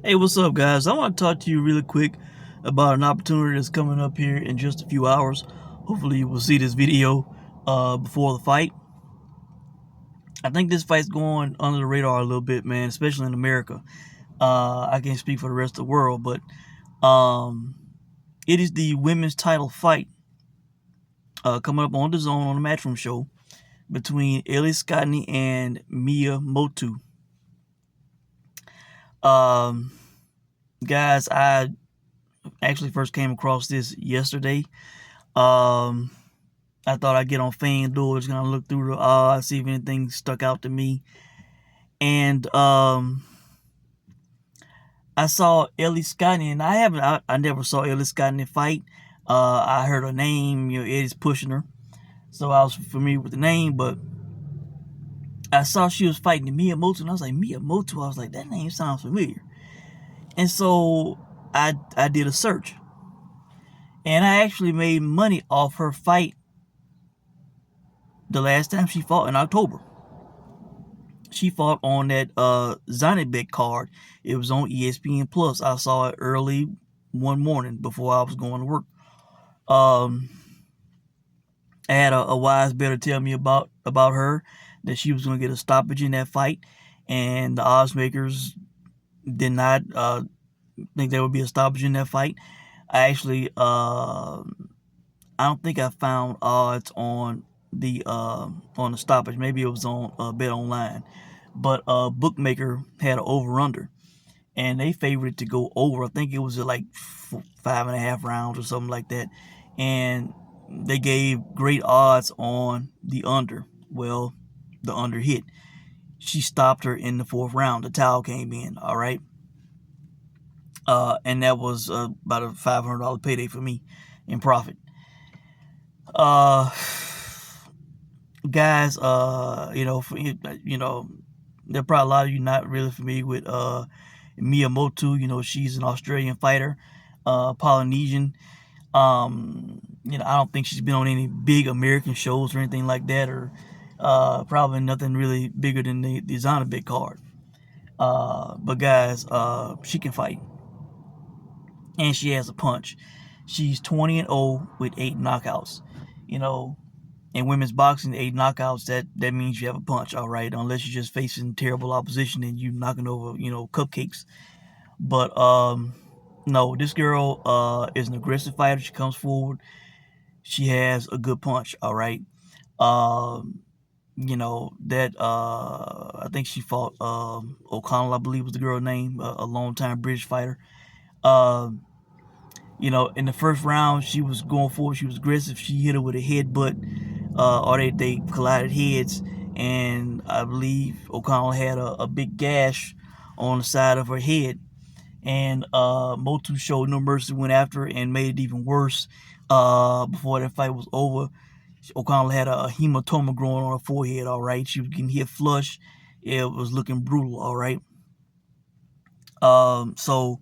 Hey, what's up, guys? I want to talk to you really quick about an opportunity that's coming up here in just a few hours. Hopefully, you will see this video before the fight. I think this fight's going under the radar a little bit, man, especially in America. I can't speak for the rest of the world, but it is the women's title fight coming up on the Zone on the Matchroom show between Ellie Scotney and Motu. Um, Guys, I actually first came across this yesterday. Um, I thought I'd get on FanDuel, just gonna look through the odds, see if anything stuck out to me. And I saw Ellie Scotney, and I never saw Ellie Scotney fight. I heard her name, Eddie's pushing her, so I was familiar with the name. But I saw she was fighting Motu, and I was like, Motu. I was like, that name sounds familiar. And so I did a search, and I actually made money off her fight the last time she fought in October. She fought on that Zonnebeck card. It was on ESPN Plus. I saw it early one morning before I was going to work. I had a wise better tell me about her that she was going to get a stoppage in that fight, and the odds makers did not think there would be a stoppage in that fight. I actually I don't think I found odds on the stoppage. Maybe it was on Bet Online, but bookmaker had an over under, and they favored it to go over. I think it was at like 5.5 rounds or something like that, and they gave great odds on the under. Well, the under hit. She stopped her in the 4th round. The towel came in. All right. And that was about a $500 payday for me in profit. Guys, there are probably a lot of you not really familiar with Motu. She's an Australian fighter, Polynesian. I don't think she's been on any big American shows or anything like that, or probably nothing really bigger than the Zonnebeck card. But guys, she can fight, and she has a punch. She's 20-0 with 8 knockouts. In women's boxing, 8 knockouts, that means you have a punch, all right? Unless you're just facing terrible opposition and you knocking over, cupcakes. But no, this girl is an aggressive fighter. She comes forward. She has a good punch, all right? I think she fought O'Connell, I believe was the girl's name, a long-time British fighter. In the first round, she was going forward. She was aggressive. She hit her with a headbutt, or they collided heads, and I believe O'Connell had a big gash on the side of her head. And Motu showed no mercy, went after her and made it even worse. Before that fight was over, O'Connell had a hematoma growing on her forehead. All right, she was getting hit flush. It was looking brutal. All right. So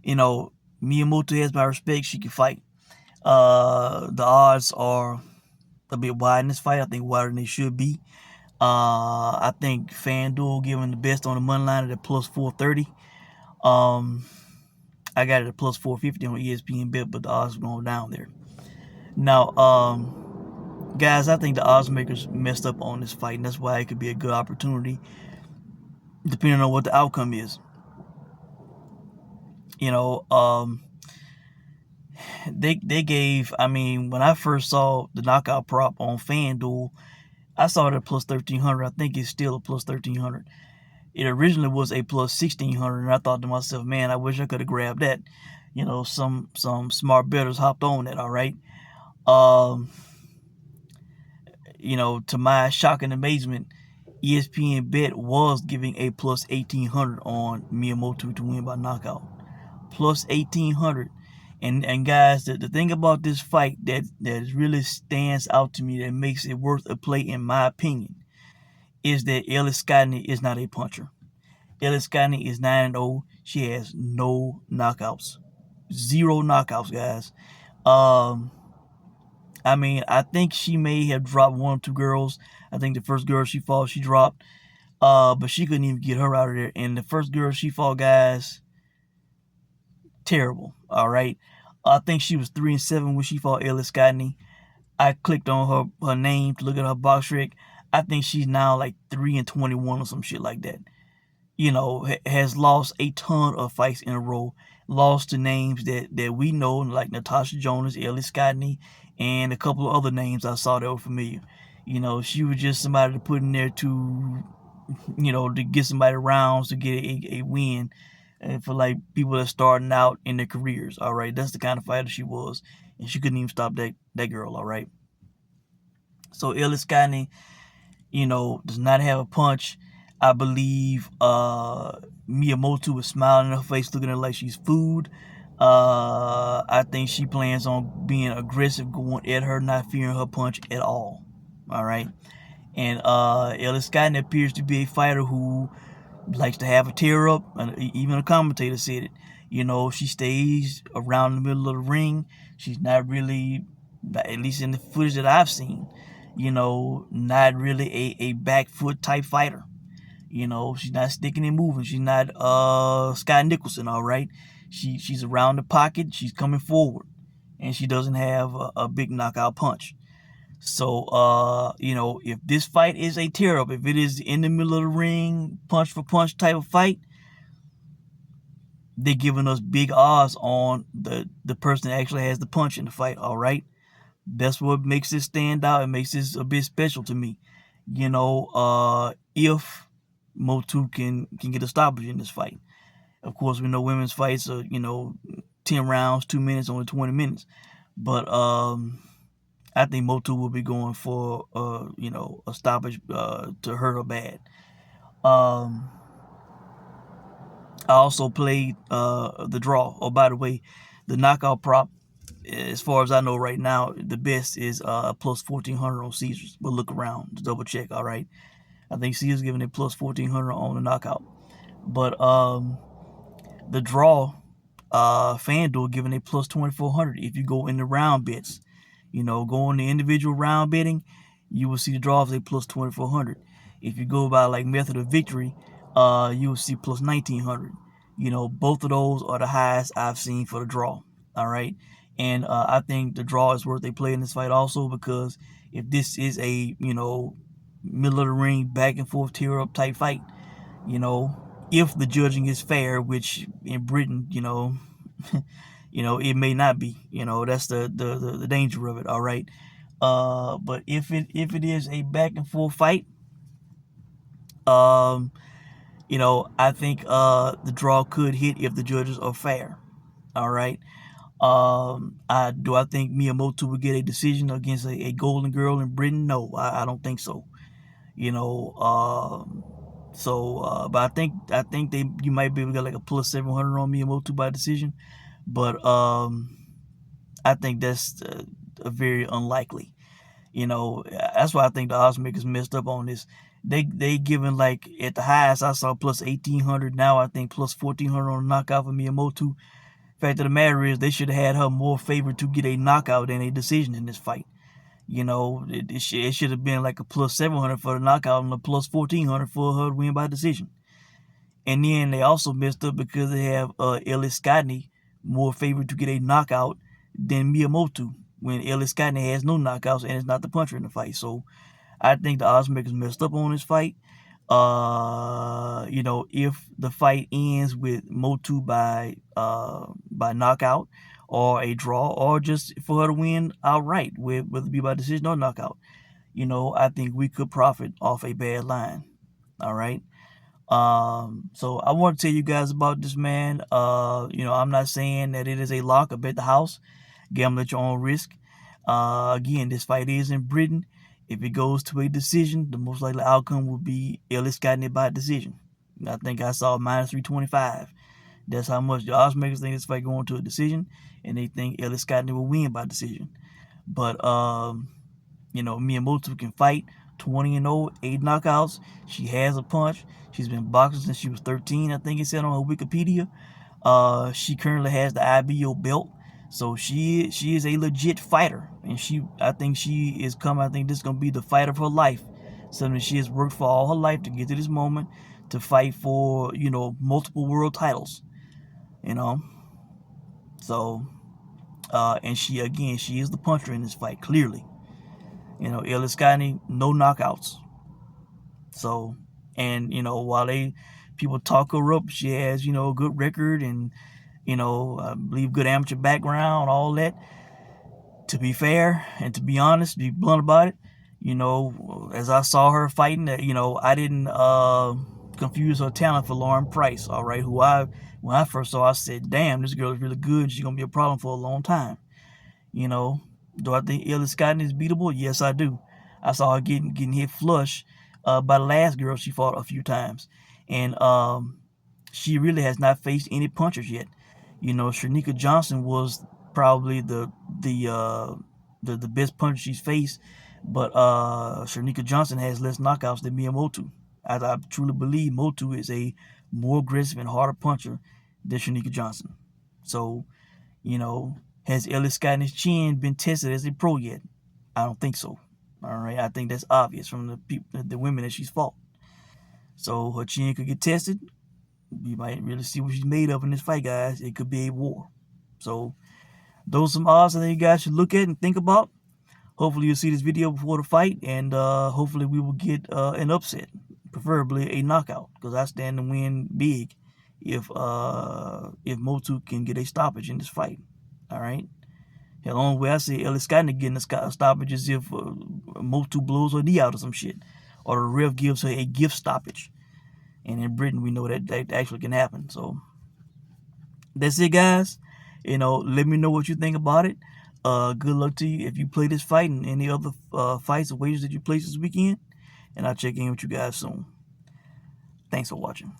Motu has my respect. She can fight. The odds are a bit wide in this fight. I think wider than they should be. I think FanDuel giving the best on the money line at plus 430. I got it at plus 450 on ESPN Bet, but the odds are going down there. Now, guys, I think the odds makers messed up on this fight, and that's why it could be a good opportunity, depending on what the outcome is. They gave, when I first saw the knockout prop on FanDuel, I saw it at plus 1,300. I think it's still a plus 1,300. It originally was a plus 1,600, and I thought to myself, man, I wish I could have grabbed that. Some smart bettors hopped on that, all right? To my shock and amazement, ESPN Bet was giving a plus 1,800 on Motu to win by knockout. Plus 1,800. And guys, the thing about this fight that really stands out to me, that makes it worth a play in my opinion, is that Ellie Scotney is not a puncher. Ellie Scotney is 9-0. She has no knockouts. 0 knockouts, guys. I think she may have dropped 1 or 2 girls. I think the first girl she fought, she dropped. But she couldn't even get her out of there. And the first girl she fought, guys, terrible. All right. I think she was 3-7 when she fought Ellie Scotney. I clicked on her name to look at her box rec. I think she's now like 3-21 or some shit like that. You know, has lost a ton of fights in a row. Lost to names that we know, like Natasha Jonas, Ellie Scotney, and a couple of other names I saw that were familiar. You know, she was just somebody to put in there to, to get somebody rounds to get a win for like people that starting out in their careers. All right, that's the kind of fighter she was, and she couldn't even stop that girl. All right, so Ellie Scotney, does not have a punch. I believe Motu is smiling in her face, looking at her like she's food. I think she plans on being aggressive, going at her, not fearing her punch at all. All right. And Ellie Scotty appears to be a fighter who likes to have a tear up. And even a commentator said it. She stays around the middle of the ring. She's not really, at least in the footage that I've seen, not really a back foot type fighter. She's not sticking and moving. She's not Scott Nicholson, all right? She's around the pocket. She's coming forward. And she doesn't have a big knockout punch. So, if this fight is a tear up, if it is in the middle of the ring, punch for punch type of fight, they're giving us big odds on the person that actually has the punch in the fight, all right? That's what makes this stand out and makes this a bit special to me. If Motu can get a stoppage in this fight. Of course, we know women's fights are, 10 rounds, 2 minutes, only 20 minutes. But I think Motu will be going for, a stoppage to hurt her bad. I also played the draw. Oh, by the way, the knockout prop, as far as I know right now, the best is plus 1,400 on Caesars. But look around to double check, all right? I think Caesars giving it plus 1,400 on the knockout. But the draw, FanDuel giving it plus 2,400 if you go in the round bets. Go in the individual round betting, you will see the draws at plus 2,400. If you go by like method of victory, you will see plus 1,900. Both of those are the highest I've seen for the draw. All right. And I think the draw is worth a play in this fight also, because if this is a, middle of the ring, back and forth, tear up type fight, if the judging is fair, which in Britain, it may not be. That's the danger of it. All right. But if it is a back and forth fight, I think the draw could hit if the judges are fair. All right. I think Motu would get a decision against a Golden Girl in Britain? No, I don't think so. But I think you might be able to get like a plus 700 on Motu by decision, but I think that's very unlikely. That's why I think the odds makers messed up on this. They given like at the highest I saw plus 1,800. Now I think plus 1,400 on a knockout for Motu. Fact of the matter is, they should have had her more favored to get a knockout than a decision in this fight. It should have been like a plus 700 for the knockout and a plus 1,400 for her to win by decision. And then they also messed up because they have Ellie Scotney more favored to get a knockout than Motu, when Ellie Scotney has no knockouts and is not the puncher in the fight. So I think the odds makers messed up on this fight. If the fight ends with Motu by knockout or a draw, or just for her to win outright, whether it be by decision or knockout, I think we could profit off a bad line. All right. So I want to tell you guys about this, man. I'm not saying that it is a lock. I bet the house. Gamble at your own risk. Again, this fight is in Britain. If it goes to a decision, the most likely outcome will be Ellie Scotney by decision. I think I saw minus 325. That's how much the odds makers think this fight going to a decision, and they think Ellie Scotney will win by decision. But Motu can fight. 20-0, 8 knockouts. She has a punch. She's been boxing since she was 13, I think it said on her Wikipedia. She currently has the IBO belt. So she is a legit fighter, and I think this is gonna be the fight of her life. Something she has worked for all her life to get to this moment, to fight for multiple world titles. So, and she is the puncher in this fight, clearly. Ellie Scotney, no knockouts. So, and while people talk her up, she has a good record and I believe good amateur background, all that. To be fair and to be honest, be blunt about it, as I saw her fighting, I didn't confuse her talent for Lauren Price. All right, when I first saw, her, I said, "Damn, this girl is really good. And she's gonna be a problem for a long time." You know, do I think Ellie Scotney is beatable? Yes, I do. I saw her getting hit flush by the last girl she fought a few times, and she really has not faced any punchers yet. Shanika Johnson was probably the best puncher she's faced, but Shanika Johnson has less knockouts than Motu. I truly believe Motu is a more aggressive and harder puncher than Shanika Johnson. So, you know, has Ellie Scotney's chin been tested as a pro yet? I don't think so. All right, I think that's obvious from the women that she's fought. So her chin could get tested. We might really see what she's made of in this fight, guys. It could be a war. So those are some odds I think you guys should look at and think about. Hopefully you'll see this video before the fight, and hopefully we will get an upset, preferably a knockout, because I stand to win big if Motu can get a stoppage in this fight. All right. The only way I see Ellie Scotney getting a stoppage is if Motu blows her knee out or some shit, or the ref gives her a gift stoppage. And in Britain, we know that actually can happen. So that's it, guys. Let me know what you think about it. Good luck to you if you play this fight and any other fights or wagers that you place this weekend. And I'll check in with you guys soon. Thanks for watching.